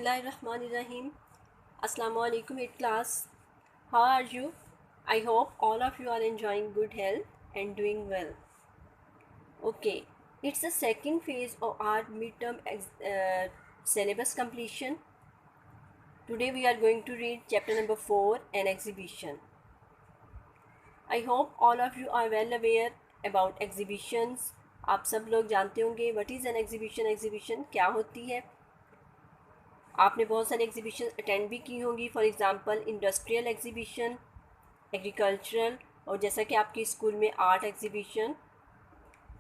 Bismillahirrahmanirrahim. Assalamu alaikum, 8th class. How are you? I hope all of you are enjoying good health and doing well. Okay, it's the second phase of our midterm syllabus completion. Today we are going to read chapter number 4, an exhibition. I hope all of you are well aware about exhibitions. आप सब लोग जानते होंगे what is an exhibition. Exhibition क्या होती है. आपने बहुत सारी एग्जीबिशन अटेंड भी की होंगी. For example industrial exhibition, agricultural, और जैसा कि आपके स्कूल में आर्ट एग्जीबिशन,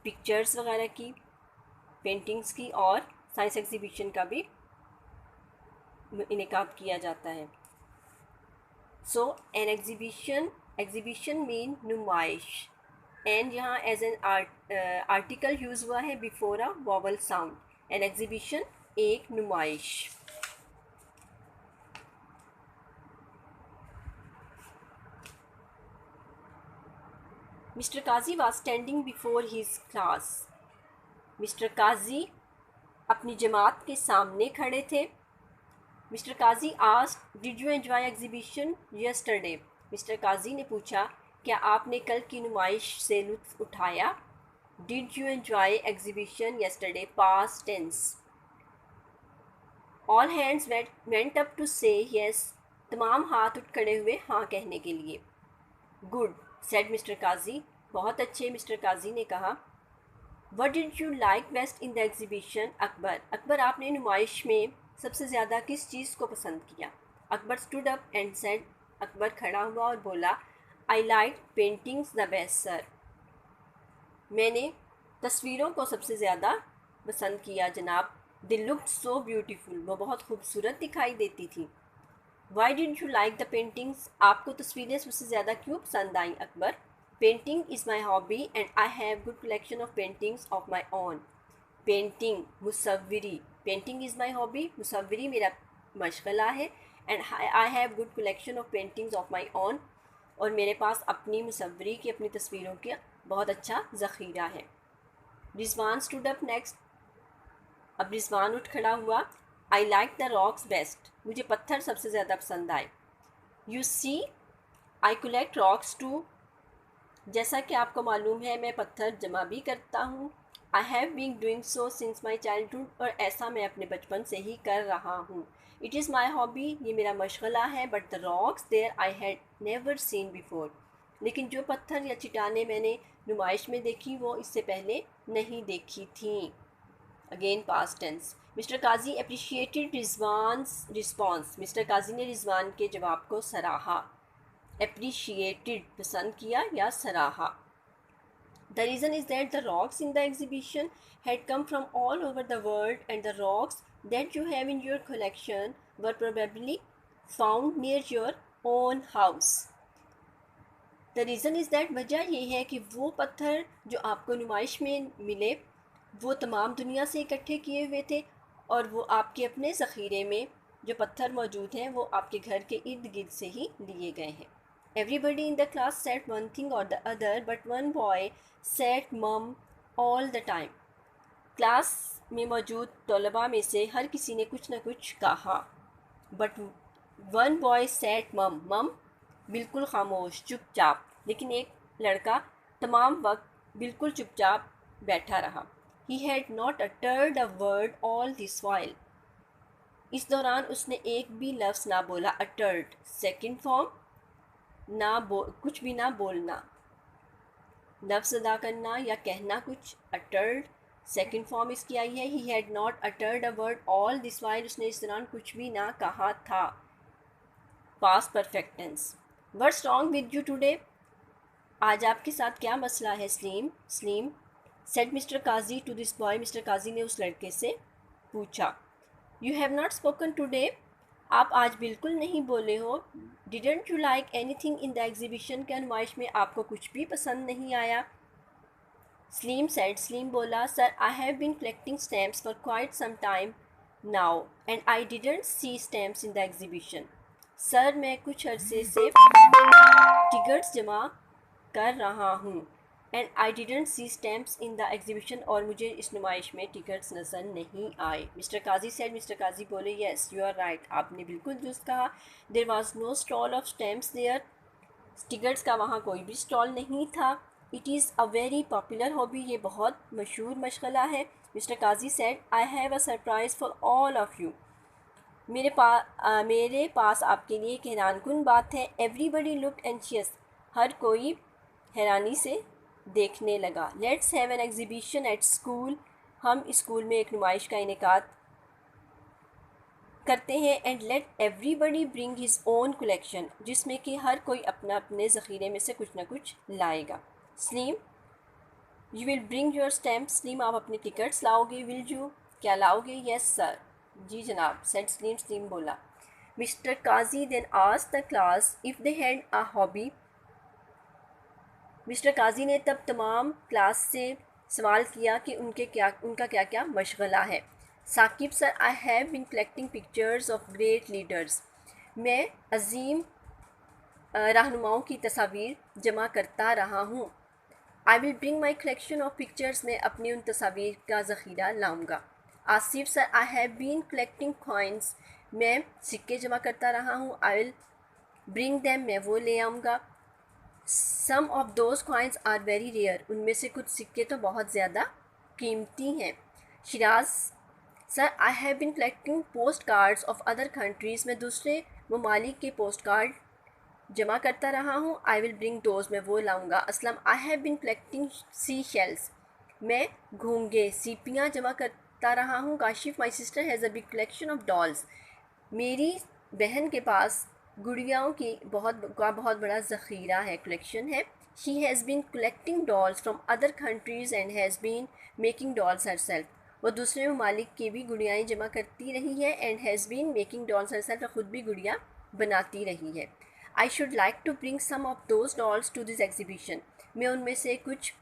पिक्चर्स वगैरह की, पेंटिंग्स की, और साइंस एग्जीबिशन का भी इनेकाद किया जाता है. सो एन एग्जीबिशन मीन नुमाइश. एंड यहाँ एज एन आर्टिकल यूज़ हुआ है before a vowel sound. An exhibition एक नुमाइश. Mr. Kazi was standing before his class. Mr. Kazi अपनी जमात के सामने खड़े थे. Mr. Kazi asked, "Did you enjoy exhibition yesterday?" Mr. Kazi ने पूछा, क्या आपने कल की नुमाइश से लुत्फ़ उठाया? Did you enjoy exhibition yesterday? Past tense. All hands went up to say yes. तमाम हाथ उठ खड़े हुए हाँ कहने के लिए. Good, said Mr. Kazi. बहुत अच्छे, मिस्टर काजी ने कहा. What did you like best in the exhibition? Akbar आपने नुमाइश में सबसे ज़्यादा किस चीज़ को पसंद किया? Akbar stood up and said. Akbar खड़ा हुआ और बोला, I liked paintings the best, sir. मैंने तस्वीरों को सबसे ज़्यादा पसंद किया जनाब. They looked so beautiful. वो बहुत खूबसूरत दिखाई देती थी. Why didn't you like the paintings? आपको तस्वीरें सबसे ज़्यादा क्यों पसंद आईं Akbar? Painting is my hobby and I have good collection of paintings of my own. Painting, मुसव्विरी. Painting is my hobby. मुसव्विरी मेरा मशगला है. And I have good collection of paintings of my own. और मेरे पास अपनी मुसव्विरी की, अपनी तस्वीरों का बहुत अच्छा ज़ख़ीरा है. Rizwan stood up next. अब रिजवान उठ खड़ा हुआ. I like the rocks best. मुझे पत्थर सबसे ज़्यादा पसंद आए. You see, I collect rocks too. जैसा कि आपको मालूम है मैं पत्थर जमा भी करता हूँ. I have been doing so since my childhood. और ऐसा मैं अपने बचपन से ही कर रहा हूँ. It is my hobby. ये मेरा मशगला है. But the rocks there I had never seen before. लेकिन जो पत्थर या चट्टानें मैंने नुमाइश में देखी वो इससे पहले नहीं देखी थी. Again past tense. Mister Kazi appreciated Rizwan's response. Mister Kazi ने रिजवान के जवाब को सराहा. appreciated पसंद किया या सराहा. The reason is that the rocks in the exhibition had come from all over the world and the rocks that you have in your collection were probably found near your own house. The reason is that वजह ये है कि वो पत्थर जो आपको नुमाइश में मिले वो तमाम दुनिया से इकट्ठे किए हुए थे और वो आपके अपने ज़ख़ीरे में जो पत्थर मौजूद हैं वो आपके घर के इर्द गिर्द से ही लिए गए हैं. Everybody in the class said one thing or the other, but one boy said mum all the time. Class में मौजूद तलबा में से हर किसी ने कुछ न कुछ कहा. But one boy said mum. मम बिल्कुल खामोश, चुपचाप. लेकिन एक लड़का तमाम वक्त बिल्कुल चुपचाप बैठा रहा. He had not uttered a word all this while. इस दौरान उसने एक भी लफ्ज़ ना बोला. Uttered सेकंड फॉर्म, कुछ भी ना बोलना, लफ्ज़ अदा करना या कहना कुछ. अटर्ड सेकंड फॉर्म इसकी आई है. He had not uttered a word all this while. उसने इस दौरान कुछ भी ना कहा था. Past perfect tense. What's wrong with you today? आज आपके साथ क्या मसला है Slim. Said mister Kazi to this boy. Mister Kazi ने उस लड़के से पूछा. You have not spoken today. आप आज बिल्कुल नहीं बोले हो. Didn't you like anything in the exhibition. क्या नुमाइश में आपको कुछ भी पसंद नहीं आया? स्लीम सेड. स्लीम बोला, sir I have been collecting stamps for quite some time now and I didn't see stamps in the exhibition. Sir मैं कुछ अरसे से टिकट्स जमा कर रहा हूँ and I didn't see stamps in the exhibition, और मुझे इस नुमाइश में टिकट्स नज़र नहीं आए। Mister Kazi said, mister Kazi बोले, येस यू आर राइट, आपने बिल्कुल दुरुस्त कहा। There was no stall of stamps there, tickets का वहाँ कोई भी स्टॉल नहीं था। It is a very popular hobby, ये बहुत मशहूर मशगला है। Mister Kazi said, I have a surprise for all of you, मेरे पास आपके लिए एक हैरानकुन बात है। एवरीबडी लुक्ड एंशियस, हर कोई हैरानी से देखने लगा। Let's have an exhibition at school, हम स्कूल में एक नुमाइश का इनेकाद करते हैं। And let everybody bring his own collection, जिसमें कि हर कोई अपना अपने ज़ख़ीरे में से कुछ ना कुछ लाएगा। Slim, you will bring your stamp, slim आप अपने टिकट्स लाओगे। विल यू, क्या लाओगे? यस सर, जी जनाब, सेड स्लीम, स्लीम बोला। Mister Kazi then asked the class if they had a hobby, mister Kazi ने तब तमाम क्लास से सवाल किया कि उनका क्या क्या मशगला है। Saqib sir, I have been collecting pictures of great leaders, मैं अजीम रहनुमाओं की तस्वीर जमा करता रहा हूँ। I will bring my collection of pictures, मैं अपनी उन तस्वीर का ज़ख़ीरा लाऊंगा। Asif sir, I have been collecting coins, मैं सिक्के जमा करता रहा हूँ। आई विल ब्रिंग दैम, मैं वो ले आऊँगा। Some of those coins are very rare, उनमें से कुछ सिक्के तो बहुत ज़्यादा कीमती हैं। Shiraz sir, I have been collecting postcards of other countries, मैं दूसरे ममालिक के पोस्ट कार्ड जमा करता रहा हूँ। आई विल ब्रिंग दोज, मैं वो लाऊंगा। Aslam, I have been collecting sea shells, मैं घोंगे सीपियाँ जमा करता रहा हूँ। Kashif, my sister has a big collection of dolls, मेरी बहन के पास गुड़ियाओं की बहुत बड़ा ज़ख़ीरा है, कलेक्शन है। She has been collecting dolls from other countries and has been making dolls herself, वो दूसरे ममालिक की भी गुड़ियाएँ जमा करती रही है। And has been making dolls herself, ख़ुद भी गुड़िया बनाती रही है। I should like to bring some of those dolls to this exhibition, मैं उनमें से कुछ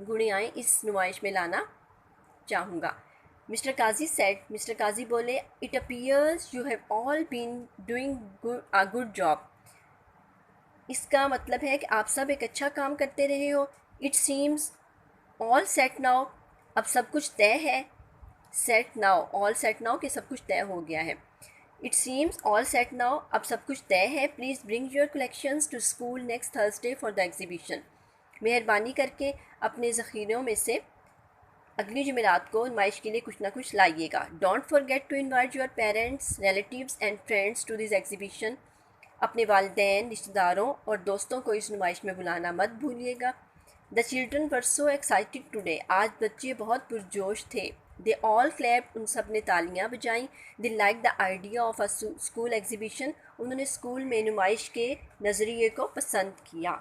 गुड़ियाएँ इस नुमाइश में लाना चाहूँगा। Mister Kazi said, mister Kazi बोले, it appears you have all been doing a good job, इसका मतलब है कि आप सब एक अच्छा काम करते रहे हो। It seems all set now, अब सब कुछ तय है। Set now, all set now कि सब कुछ तय हो गया है। It seems all set now, अब सब कुछ तय है। Please bring your collections to school next Thursday for the exhibition, मेहरबानी करके अपने ज़ख़ीरों में से अगली जुमेरात को नुमाइश के लिए कुछ ना कुछ लाइएगा। Don't forget to invite your parents, relatives and friends to this exhibition, अपने वालिदैन, रिश्तेदारों और दोस्तों को इस नुमाइश में बुलाना मत भूलिएगा। The children were so excited today, आज बच्चे बहुत पुरजोश थे। दे ऑल क्लैप, उन सब ने तालियां बजाईं। They like the idea of a school exhibition, उन्होंने स्कूल में नुमाइश के नज़रिए को पसंद किया।